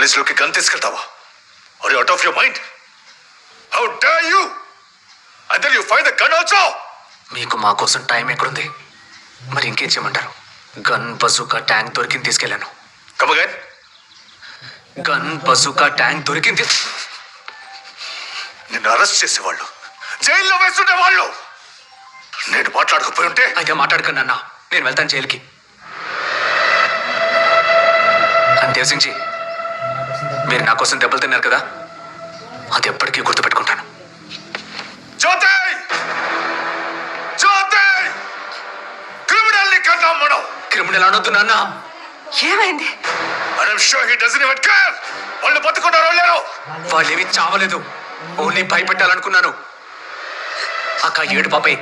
కాలేజీలోకి gun తీసుకెళ్తావా? Are you out of your mind? How dare you? And then you find the gun also. మీకు మా కోసం time ఎక్కడుంది? మరి ఇంకేం చేయమంటారు? గన్ బజూకా ట్యాంక్ దొరికింది తీసుకెళ్ళాను. Come again. Gun bazooka tank దొరికింది. నిన్ను అరెస్ట్ చేసేవాళ్ళు, జైల్లో వేస్తుండే వాళ్ళు నేను మాట్లాడకపోయి ఉంటే. అయితే మాట్లాడకండి అన్న, నేను వెళ్తాను జైలుకి. దేవ్ సింగ్ జీ, మీరు నా కోసం దెబ్బలు తిన్నారు కదా, అది ఎప్పటికీ గుర్తుపెట్టుకుంటాను. జ్యోతి, జ్యోతి, క్రిమినల్ని కన్నాం మనం. క్రిమినల్ అనొద్దు నాన్న. ఏమైంది? I'm sure he doesn't even care. వాళ్ళు బతుకున్నారో లేరో. వాళ్ళేవి చావలేదు, ఓన్లీ భయపెట్టాలనుకున్నాను. అక్క ఏడు పాపయ్,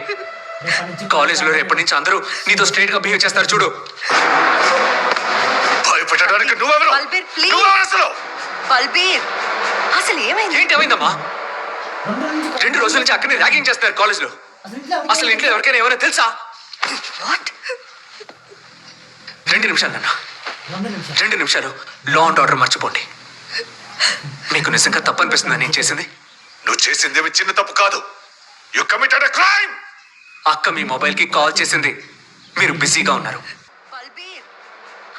కాలేజీలో రేపటి నుంచి అందరూ నీతో స్ట్రైట్ గా బిహేవ్ చేస్తారు చూడు. భయపెట్టడానికి నువ్వెవరు? బల్బీర్, ప్లీజ్. నువ్వెవరు అసలు? బల్బీర్, అసలు ఏమైంది? ఏంటి ఏమైందమ్మా? 2 రోజుల నుంచి అక్కడే ర్యాగింగ్ చేస్తున్నారు కాలేజ్లో. అసలు ఇంట్లో ఎవరికైనా ఏమైనా తెలుసా? వాట్? 2 నిమిషాలు నాన్న, 2 నిమిషాలు. లా అండ్ ఆర్డర్ మర్చిపోండి. మీకు నిజంగా తప్పు అనిపిస్తుందా నేను చేసింది? నువ్వు చేసింది చిన్న తప్పు కాదు. You committed a crime. అక్క మీ మొబైల్ కి కాల్ చేసింది, మీరు బిజీగా ఉన్నారు. బల్బీర్,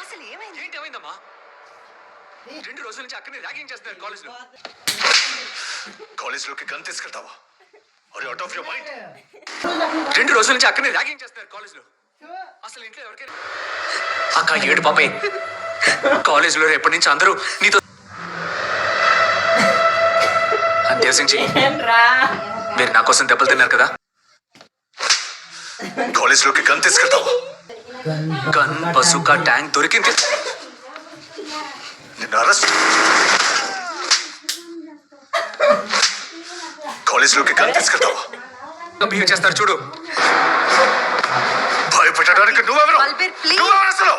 అసలు ఏమైంది? ఏంటి ఏమైందమ్మా? 2 రోజుల నుంచి అక్కడే ర్యాగింగ్ చేస్తున్నారు కాలేజ్లో. కాలేజీలోకి గన్ తీసుకెళ్తావా? Are you out of your mind? 2 రోజుల నుంచి అక్కడే ర్యాగింగ్ చేస్తున్నారు కాలేజ్లో. అసలు ఇంట్లో ఎవరికైనా అక్క ఏడు పాపయ్, కాలేజీలో రేపటి నుంచి అందరూ నీతో. దేవ్ సింగ్ జీ, మీరు నా కోసం దెబ్బలు తిన్నారు కదా, కాలేజీలోకి గన్ తీసుకెళ్తావా? గన్ బజూకా ట్యాంక్ దొరికింది. నిన్ను అరెస్ట్. కాలేజీలోకి గన్ తీసుకెళ్తావా? బిహేవ్ చేస్తారు చూడు. భయపెట్టడానికి నువ్వెవరు? బల్బీర్, ప్లీజ్. నువ్వెవరు అసలు?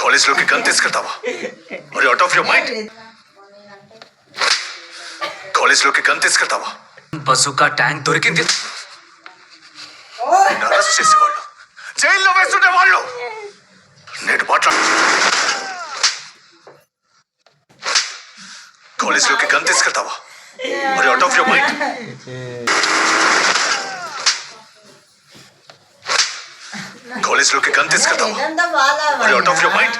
కాలేజీలోకి గన్ తీసుకెళ్తావా? Are you out of your mind? కాలేజీలోకి గన్ తీసుకెళ్తావా? బజూకా ట్యాంక్ దొరికింది. నిన్ను అరెస్ట్ చేసేవాళ్ళు, జైల్లో వేస్తుండే వాళ్ళు నేను కాలేజీలోకి గన్ తీసుకెళ్తావా? Are you out of your mind? కాలేజీలోకి గన్ తీసుకెళ్తావా? Are you out of your mind?